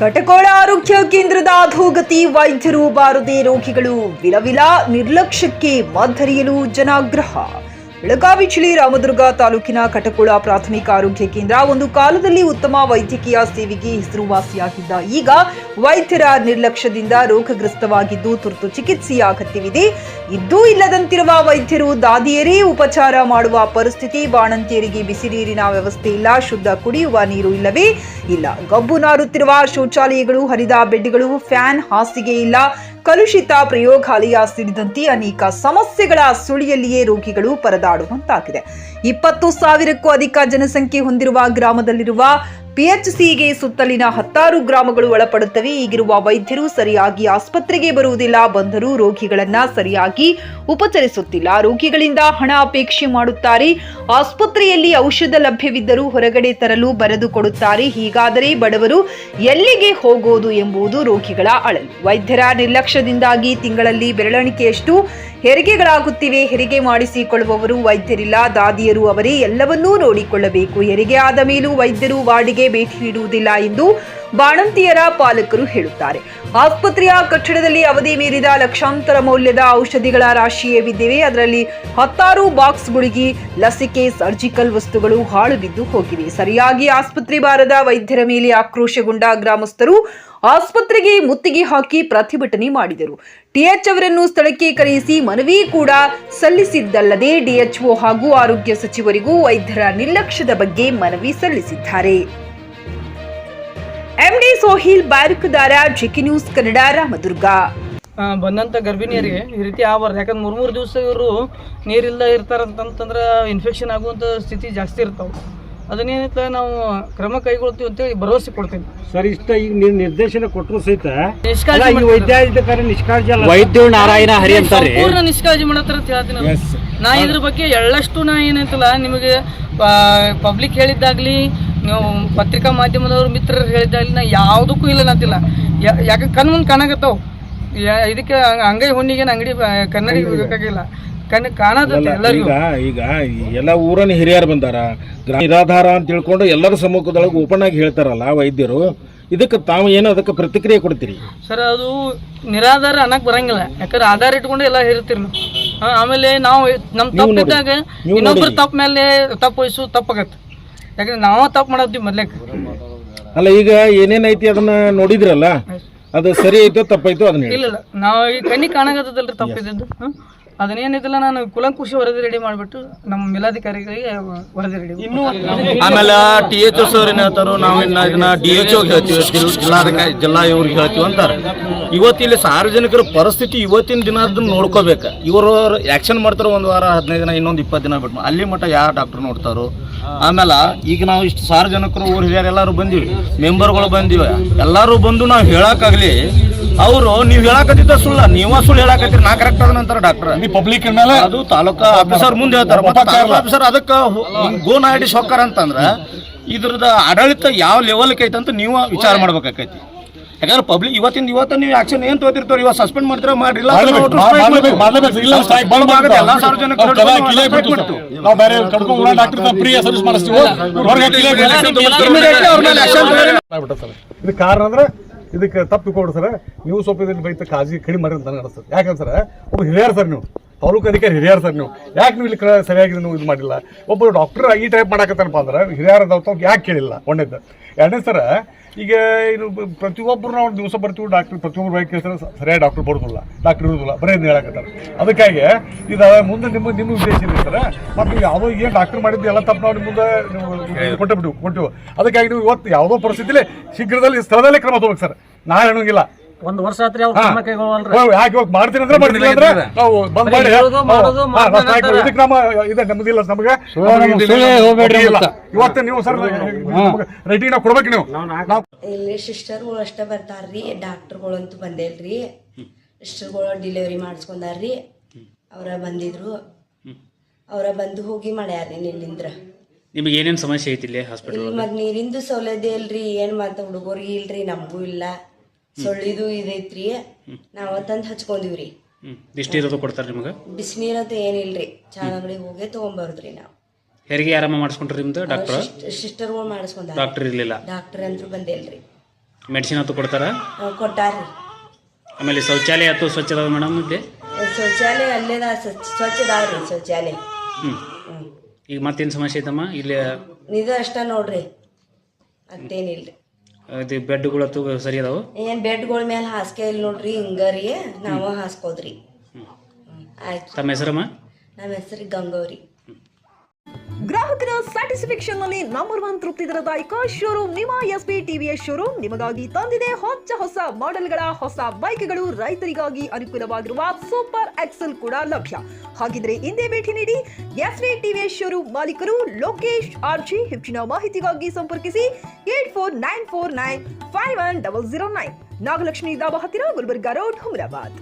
ಕಟಕೋಳ ಆರೋಗ್ಯ ಕೇಂದ್ರದ ಅಧೋಗತಿ, ವೈದ್ಯರು ಬಾರದೆ ರೋಗಿಗಳು ವಿಲವಿಲ, ನಿರ್ಲಕ್ಷ್ಯಕ್ಕೆ ಮದ್ದರಿಯಲು ಜನಾಗ್ರಹ. ಬೆಳಗಾವಿ ಜಿಲ್ಲೆ ರಾಮದುರ್ಗ ತಾಲೂಕಿನ ಕಟಕೋಳ ಪ್ರಾಥಮಿಕ ಆರೋಗ್ಯ ಕೇಂದ್ರ ಒಂದು ಕಾಲದಲ್ಲಿ ಉತ್ತಮ ವೈದ್ಯಕೀಯ ಸೇವೆಗೆ ಹೆಸರುವಾಸಿಯಾಗಿದ್ದ ಈಗ ವೈದ್ಯರ ನಿರ್ಲಕ್ಷ್ಯದಿಂದ ರೋಗಗ್ರಸ್ತವಾಗಿದ್ದು ತುರ್ತು ಚಿಕಿತ್ಸೆಯ ಅಗತ್ಯವಿದೆ. ಇದ್ದೂ ಇಲ್ಲದಂತಿರುವ ವೈದ್ಯರು ದಾದಿಯರೇ ಉಪಚಾರ ಮಾಡುವ ಪರಿಸ್ಥಿತಿ. ಬಾಣಂತಿಯರಿಗೆ ಬಿಸಿ ನೀರಿನ ವ್ಯವಸ್ಥೆ ಇಲ್ಲ, ಶುದ್ಧ ಕುಡಿಯುವ ನೀರು ಇಲ್ಲವೇ ಇಲ್ಲ, ಗಬ್ಬು ನಾರುತ್ತಿರುವ ಶೌಚಾಲಯಗಳು, ಹರಿದ ಬೆಡ್ಗಳು, ಫ್ಯಾನ್, ಹಾಸಿಗೆ ಇಲ್ಲ, ಕಲುಷಿತ ಪ್ರಯೋಗಾಲಯ ಸೇರಿದಂತೆ ಅನೇಕ ಸಮಸ್ಯೆಗಳ ಸುಳಿಯಲ್ಲಿಯೇ ರೋಗಿಗಳು ಪರದಾಡುವಂತಾಗಿದೆ. 20,000ಕ್ಕೂ ಅಧಿಕ ಜನಸಂಖ್ಯೆ ಹೊಂದಿರುವ ಗ್ರಾಮದಲ್ಲಿರುವ ಪಿಎಚ್ಸಿಗೆ ಸುತ್ತಲಿನ 10 ಗ್ರಾಮಗಳು ಒಳಪಡುತ್ತವೆ. ಈಗಿರುವ ವೈದ್ಯರು ಸರಿಯಾಗಿ ಆಸ್ಪತ್ರೆಗೆ ಬರುವುದಿಲ್ಲ, ಬಂದರೂ ರೋಗಿಗಳನ್ನ ಸರಿಯಾಗಿ ಉಪಚರಿಸುತ್ತಿಲ್ಲ, ರೋಗಿಗಳಿಂದ ಹಣ ಅಪೇಕ್ಷೆ ಮಾಡುತ್ತಾರೆ. ಆಸ್ಪತ್ರೆಯಲ್ಲಿ ಔಷಧ ಲಭ್ಯವಿದ್ದರೂ ಹೊರಗಡೆ ತರಲು ಬರೆದು ಕೊಡುತ್ತಾರೆ. ಹೀಗಾದರೆ ಬಡವರು ಎಲ್ಲಿಗೆ ಹೋಗೋದು ಎಂಬುದು ರೋಗಿಗಳ ಅಳಲು. ವೈದ್ಯರ ನಿರ್ಲಕ್ಷ್ಯದಿಂದಾಗಿ ತಿಂಗಳಲ್ಲಿ ಬೆರಳೆಣಿಕೆಯಷ್ಟು ಹೆರಿಗೆಗಳಾಗುತ್ತಿವೆ. ಹೆರಿಗೆ ಮಾಡಿಸಿಕೊಳ್ಳುವವರು ವೈದ್ಯರಿಲ್ಲ, ದಾದಿಯರು ಅವರೇ ಎಲ್ಲವನ್ನೂ ನೋಡಿಕೊಳ್ಳಬೇಕು. ಹೆರಿಗೆ ಆದ ಮೇಲೂ ವೈದ್ಯರು ವಾರ್ಡಿಗೆ ಭೇಟಿ ನೀಡುವುದಿಲ್ಲ ಎಂದು ಬಾಣಂತಿಯರ ಪಾಲಕರು ಹೇಳುತ್ತಾರೆ. ಆಸ್ಪತ್ರೆಯ ಕಟ್ಟಡದಲ್ಲಿ ಅವಧಿ ಮೀರಿದ ಲಕ್ಷಾಂತರ ಮೌಲ್ಯದ ಔಷಧಿಗಳ ರಾಶಿಯೇ ಬಿದ್ದಿವೆ. ಅದರಲ್ಲಿ 10 ಬಾಕ್ಸ್ ಗುಳಿಗೆ, ಲಸಿಕೆ, ಸರ್ಜಿಕಲ್ ವಸ್ತುಗಳು ಹಾಳು ಬಿದ್ದು ಹೋಗಿವೆ. ಸರಿಯಾಗಿ ಆಸ್ಪತ್ರೆ ಬಾರದ ವೈದ್ಯರ ಮೇಲೆ ಆಕ್ರೋಶಗೊಂಡ ಗ್ರಾಮಸ್ಥರು ಆಸ್ಪತ್ರೆಗೆ ಮುತ್ತಿಗೆ ಹಾಕಿ ಪ್ರತಿಭಟನೆ ಮಾಡಿದರು. ಟಿಎಚ್ ಅವರನ್ನು ಸ್ಥಳಕ್ಕೆ ಕರೆಯಿಸಿ ಮನವಿ ಕೂಡ ಸಲ್ಲಿಸಿದ್ದಲ್ಲದೆ ಡಿಎಚ್ಒ ಹಾಗೂ ಆರೋಗ್ಯ ಸಚಿವರಿಗೂ ವೈದ್ಯರ ನಿರ್ಲಕ್ಷ್ಯದ ಬಗ್ಗೆ ಮನವಿ ಸಲ್ಲಿಸಿದ್ದಾರೆ. ಎಂಡಿ ಸೋಹಿಲ್, ಬಾರಕದಾರ, ಜಿಕೆ ನ್ಯೂಸ್ ಕನ್ನಡ, ರಾಮದುರ್ಗ. ಬಂದಂಥ ಗರ್ಭಿಣಿಯರಿಗೆ ಈ ರೀತಿ ಆಗಬಾರ್ದು. ಯಾಕಂದ್ರೆ 3 ದಿವಸ ಇವರು ನೀರಿಲ್ಲ ಇರ್ತಾರಂತಂದ್ರೆ ಇನ್ಫೆಕ್ಷನ್ ಆಗುವಂಥ ಸ್ಥಿತಿ ಜಾಸ್ತಿ ಇರ್ತಾವೆ. ಅದನ್ನೇನಿಲ್ಲ ನಾವು ಕ್ರಮ ಕೈಗೊಳ್ತೀವಿ ಅಂತೇಳಿ ಭರವಸೆ ಕೊಡ್ತೀವಿ ಸರ್. ಇಷ್ಟ ಈಗ ನೀವು ನಿರ್ದೇಶನ ಕೊಟ್ಟರು ಸಹಿತ ವೈದ್ಯರು ನಾರಾಯಣ ಹರಿ ಅಂತಾರೆ, ಪೂರ್ಣ ನಿಷ್ಕಾಳಜಿ ಮಾಡತ್ತಾರ ಅಂತ ಹೇಳ್ತೀನಿ. ನಾ ಇದ್ರ ಬಗ್ಗೆ ಎಳ್ಳಷ್ಟು ನಾ ಏನಂತಲ್ಲ ನಿಮಗೆ ಪಬ್ಲಿಕ್ ಹೇಳಿದ್ದಾಗ್ಲಿ, ನೀವು ಪತ್ರಿಕಾ ಮಾಧ್ಯಮದವ್ರು ಮಿತ್ರರು ಹೇಳಿದ್ದಾಗಲಿ ನಾ ಯಾವುದಕ್ಕೂ ಇಲ್ಲ ಅಂತಿಲ್ಲ. ಯಾಕೆ ಕಣ್ಮುಂದೆ ಕಾಣಕತ್ತಾವ. ಇದಕ್ಕೆ ಅಂಗೈ ಹುಣ್ಣಿಗೆ ಅಂಗಡಿ ಕನ್ನಡಿ ಬೇಕಾಗಿಲ್ಲ, ಈಗ ಎಲ್ಲ ಊರನ್ನ ಹಿರಿಯರು ಬಂದಾರ, ನಿರಾಧಾರ ಅಂತ ತಿಳ್ಕೊಂಡು ಎಲ್ಲರ ಸಮ್ಮುಖದೊಳಗೆ ಓಪನ್ ಆಗಿ ಹೇಳ್ತಾರಲ್ಲ ವೈದ್ಯರು. ಇದಕ್ಕೆ ತಾವು ಏನೋ ಅದಕ್ಕೆ ಪ್ರತಿಕ್ರಿಯೆ ಕೊಡ್ತೀರಿ ಸರ್? ಅದು ನಿರಾಧಾರ ಅನ್ನಕ್ ಬರಂಗಿಲ್ಲ. ಯಾಕಂದ್ರೆ ಆಧಾರ ಇಟ್ಕೊಂಡು ಎಲ್ಲ ಹೇಳ್ತೀರಿ ನಾವು. ಆಮೇಲೆ ನಾವು ನಮ್ಮ ತಪ್ಪಿದ್ದಾಗ ಇನ್ನೊಬ್ರು ತಪ್ಪ ಮೇಲೆ ತಪ್ಪು ವಹಿಸು ತಪ್ಪಾಗತ್ತೆ. ಯಾಕಂದ್ರೆ ನಾವು ತಪ್ಪು ಮಾಡೋದ್ವಿ ಮೊದ್ಲೇಕ. ಅಲ್ಲ, ಈಗ ಏನೇನೈತಿ ಅದನ್ನ ನೋಡಿದ್ರಲ್ಲ, ಅದು ಸರಿ ಐತೋ ತಪ್ಪಾಯ್ತು ಅದನ್ನ ಇಲ್ಲ. ನಾವು ಈ ಕಣ್ಣಿಗೆ ಕಾಣಕತ್ತದಲ್ರಿ ತಪ್ಪಿದ್ದು. ಅದನ್ನೇನಿದಿಲ್ಲ, ನಾನು ಕುಲಂಕುಷಿ ವರದಿ ರೆಡಿ ಮಾಡಿಬಿಟ್ಟು ನಮ್ಮ ಮೇಲಾಧಿಕಾರಿಗಳಿಗೆ ವರದಿ ರೆಡಿ. ಆಮೇಲೆ THO ಸರ್ ಏನು ಹೇಳ್ತಾರೋ, ನಾವು ಇದನ್ನ DHO ಹೇಳ್ತೀವಿ, ಜಿಲ್ಲಾ ಇವ್ರಿಗೆ ಹೇಳ್ತೀವಿ ಅಂತಾರೆ. ಇವತ್ತಿಲ್ಲಿ ಸಾರ್ವಜನಿಕರ ಪರಿಸ್ಥಿತಿ ಇವತ್ತಿನ ದಿನ ಅದನ್ನ ನೋಡ್ಕೋಬೇಕು. ಇವರು ಆ್ಯಕ್ಷನ್ ಮಾಡ್ತಾರೋ 1 ವಾರ 15 ದಿನ, ಇನ್ನೊಂದು 20 ದಿನ ಬಿಟ್ಟು ಅಲ್ಲಿ ಮಟ್ಟ ಯಾರು ಡಾಕ್ಟರ್ ನೋಡ್ತಾರೋ. ಆಮೇಲೆ ಈಗ ನಾವು ಇಷ್ಟು ಸಾರ್ವಜನಿಕರು ಊರು ಹಿರಿಯರು ಎಲ್ಲರೂ ಬಂದೀವಿ, ಮೆಂಬರ್ಗಳು ಬಂದೀವಿ, ಎಲ್ಲರೂ ಬಂದು ನಾವು ಹೇಳಕ್ಕಾಗಲಿ ಅವರು ನೀವು ಹೇಳಕತ್ತಿದ್ದ ಸುಳ್ಳ, ನೀವ ಸುಳ್ಳು ಹೇಳಕತ್ತೀರಿ, ನಾ ಕರೆಕ್ಟ್ ಅದ ನಂತರ ಡಾಕ್ಟರ್ ಪಬ್ಲಿಕ್ ಮೇಲೆ ಅದು ತಾಲೂಕಾ ಆಫೀಸರ್ ಮುಂದೆ ಹೇಳ್ತಾರೆ. ಆಫೀಸರ್ ಅದಕ್ಕೆ ಗೋ ನಾಯಡಿ ಸೊಕ್ಕರ್ ಅಂತಂದ್ರೆ ಇದ್ರದ ಆಡಳಿತ ಯಾವ ಲೆವೆಲ್ಗೆ ಐತೆ ಅಂತ ನೀವು ವಿಚಾರ ಮಾಡ್ಬೇಕಾಕೈತಿ. ಯಾಕಂದ್ರೆ ಪಬ್ಲಿಕ್ ಇವತ್ತು ನೀವು ಆಕ್ಷನ್ ಏನ್ ತಗೋತಿರ್ತಾರ, ಇವತ್ತು ಸಸ್ಪೆಂಡ್ ಮಾಡ್ತೀರಾ ಮಾಡಿಲ್ಲ, ಎಲ್ಲ ಸಾರ್ವಜನಿಕರು ಕಾರಣ ಅಂದ್ರೆ ಇದಕ್ಕೆ ತಪ್ಪು ಕೊಡು ಸರ್. ನೀವು ಸ್ವಲ್ಪ ಇದನ್ನ ಬೈತ ಕಾಳಜಿ ಕಡಿಮೆ ಮಾಡಿ ಅಂತ ಅನಿಸ್ತದೆ. ಯಾಕಂದ್ರೆ ಸರ್ ಒಬ್ಬ ಹಿರಿಯರು ಸರ್, ನೀವು ತಾಲೂಕು ಅಧಿಕಾರಿ ಹಿರಿಯರು ಸರ್, ಯಾಕೆ ನೀವು ಇಲ್ಲಿ ಸರಿಯಾಗಿ ನೀವು ಇದು ಮಾಡಿಲ್ಲ? ಒಬ್ಬರು ಡಾಕ್ಟರ್ ಈ ಟೈಪ್ ಮಾಡಕತ್ತಾನಪ್ಪ ಅಂದ್ರೆ ಹಿರಿಯರದವ್ರು ಯಾಕೆ ಕೇಳಿಲ್ಲ? ಒಂದೇದು. ಎರಡನೇ ಸರ, ಈಗ ಇದು ಪ್ರತಿಯೊಬ್ಬರು ನಾವು ದಿವಸ ಬರ್ತೀವಿ ಡಾಕ್ಟರ್, ಪ್ರತಿಯೊಬ್ಬರು ಬೈಕ್ ಕೇಳ್ತಾರೆ, ಸರಿಯಾಗಿ ಡಾಕ್ಟರ್ ಬರೋದಿಲ್ಲ, ಡಾಕ್ಟರ್ ಇರೋದಿಲ್ಲ, ಬರೀ ಹೇಳಕತ್ತಾರೆ. ಅದಕ್ಕಾಗಿ ಇದು ಮುಂದೆ ನಿಮ್ಮ ಉದ್ದೇಶ ಇದೆ ಸರ್. ಮತ್ತು ಯಾವುದೋ ಏನು ಡಾಕ್ಟರ್ ಮಾಡಿದ್ದು ಎಲ್ಲ ತಪ್ಪು ನಾವು ನಿಮ್ಮ ಮುಂದೆ ಕೊಟ್ಟಿವು. ಅದಕ್ಕಾಗಿ ನೀವು ಇವತ್ತು ಯಾವುದೋ ಪರಿಸ್ಥಿತಿಲಿ ಶೀಘ್ರದಲ್ಲಿ ಸ್ಥಳದಲ್ಲೇ ಕ್ರಮ ತಗೋಬೇಕು ಸರ್. ನಾ ಹೇಳೋಂಗಿಲ್ಲ. 1 ವರ್ಷ ಆತ್ರಿ ಅವ್ರು ಕ್ರಮ ಕೈಗೊಳ್ಳಲ್ರಿ. ಯಾಕೆ ಇವಾಗ ಮಾಡ್ತೀನಿ ಅಂದ್ರೆ ನಾವು ಬಂದ್ ಮಾಡಿ ಇದಕ್ಕೆ ನಮ್ಮ ಇದೆ ನಮ್ದಿಲ್ಲ ನಮಗೆ. ಇವತ್ತು ನೀವು ಸರ್ ರೇಟಿಂಗ್ ನಾವು ಕೊಡ್ಬೇಕು. ನೀವು ಇಲ್ಲಿ ಸಿಸ್ಟರ್ಗಳು ಅಷ್ಟೇ ಬರ್ತಾರ್ರಿ, ಡಾಕ್ಟರ್ಗಳಂತೂ ಬಂದೇಲ್ರಿ. ಸಿಸ್ಟರ್ಗಳು ಡೆಲಿವರಿ ಮಾಡಿಸ್ಕೊಂಡಾರ್ರಿ, ಅವರ ಬಂದಿದ್ರು, ಅವರ ಬಂದು ಹೋಗಿ ಮಾಡ್ಯಾರ್ರಿ. ನಿಲ್ಲಿಂದ್ರ ನಿಮಗೆ ಏನೇನು ಸಮಸ್ಯೆ ಐತಿ ಇಲ್ಲಿ ಹಾಸ್ಪಿಟಲ್? ಮತ್ತೆ ನೀರಿಂದು ಸೌಲಭ್ಯ ಇಲ್ರಿ, ಏನ್ ಮತ್ತೆ ಹುಡುಗರಿಗೆ ಇಲ್ರಿ, ನಮಗೂ ಇಲ್ಲ. ಸೊಳ್ಳಿದು ಇದೈತ್ರಿ, ನಾವ ತಂದು ಹಚ್ಕೊಂಡಿವ್ರಿ. ಬಿಸಿನೀರು ಕೊಡ್ತಾರೆ ನಿಮಗೆ? ಬಿಸಿನೀರಂತ ಏನಿಲ್ರಿ, ಚಾದ ಅಂಗಡಿಗೆ ಹೋಗಿ ತಗೊಂಡ್ಬರ್ದ್ರಿ. ನಾವು ಹೆರಿಗೆ ಆರಾಮ ಮಾಡಿಸ್ಕೊಂಡ್ರಿ ನಿಮ್ದು? ಡಾಕ್ಟರ್ ಸಿಸ್ಟರ್ಗಳು ಮಾಡಿಸ್ಕೊಂಡ, ಡಾಕ್ಟರ್ ಇರ್ಲಿಲ್ಲ. ಡಾಕ್ಟರ್ ಅಂತೂ ಬಂದಿಲ್ರಿ. ಮೆಡಿಸಿನ್ ಅದು ಕೊಡ್ತಾರಾ? ಕೊಟ್ಟಾರ್ರಿ. ಆಮೇಲೆ ಶೌಚಾಲಯ ಅಥವಾ ಸ್ವಚ್ಛ ಅದಾವ ಮೇಡಮ್ ಇಲ್ಲಿ? ಶೌಚಾಲಯ ಅಲ್ಲೇದ ಸ್ವಚ್ಛದಾವ್ರಿ ಶೌಚಾಲಯ. ಹ್ಞೂ. ಈಗ ಮತ್ತೇನು ಸಮಸ್ಯೆ ಐತಮ್ಮ ಇಲ್ಲಿ? ಇದು ಅಷ್ಟ ನೋಡ್ರಿ, ಮತ್ತೇನಿಲ್ರಿ. ಇದು ಬೆಡ್ಗಳು ಅಥವಾ ಸರಿ ಅದಾವು? ಏನು ಬೆಡ್ಗಳ ಮೇಲೆ ಹಾಸಿಗೆ ಇಲ್ಲ ನೋಡ್ರಿ, ಹಿಂಗರಿ ನಾವು ಹಾಸ್ಕೋದ್ರಿ. ಆಯ್ತು. ತಮ್ಮ ಹೆಸರಮ್ಮ? ನಮ್ಮ ಹೆಸರು ಗಂಗೌರಿ. ಗ್ರಾಹಕರ ಸ್ಯಾಟಿಸ್ಫ್ಯಾಕ್ಷನ್ ನಲ್ಲಿ ನಂಬರ್ 1 ತೃಪ್ತಿ ದರದಾಯಕ ಶೋರೂಮ್ ನಿಮ್ಮ SP TVS ಶೋರೂಮ್ ನಿಮಗಾಗಿ ತಂದಿದೆ ಹೊಸ ಮಾಡೆಲ್ಗಳ ಹೊಸ ಬೈಕ್ಗಳು. ರೈತರಿಗಾಗಿ ಅನುಕೂಲವಾಗಿರುವ ಸೂಪರ್ ಎಕ್ಸೆಲ್ ಕೂಡ ಲಭ್ಯ. ಹಾಗಿದ್ರೆ ಹಿಂದೆ ಭೇಟಿ ನೀಡಿ SP TVS ಶೋರೂಮ್ ಮಾಲೀಕರು ಲೋಕೇಶ್ RG. ಹೆಚ್ಚಿನ ಮಾಹಿತಿಗಾಗಿ ಸಂಪರ್ಕಿಸಿ 8494951009. ನಾಗಲಕ್ಷ್ಮಿ ದಾಬಾ ಹತ್ತಿರ, ಗುಲ್ಬರ್ಗಾ ರೋಡ್, ಹುಮರಾಬಾದ್.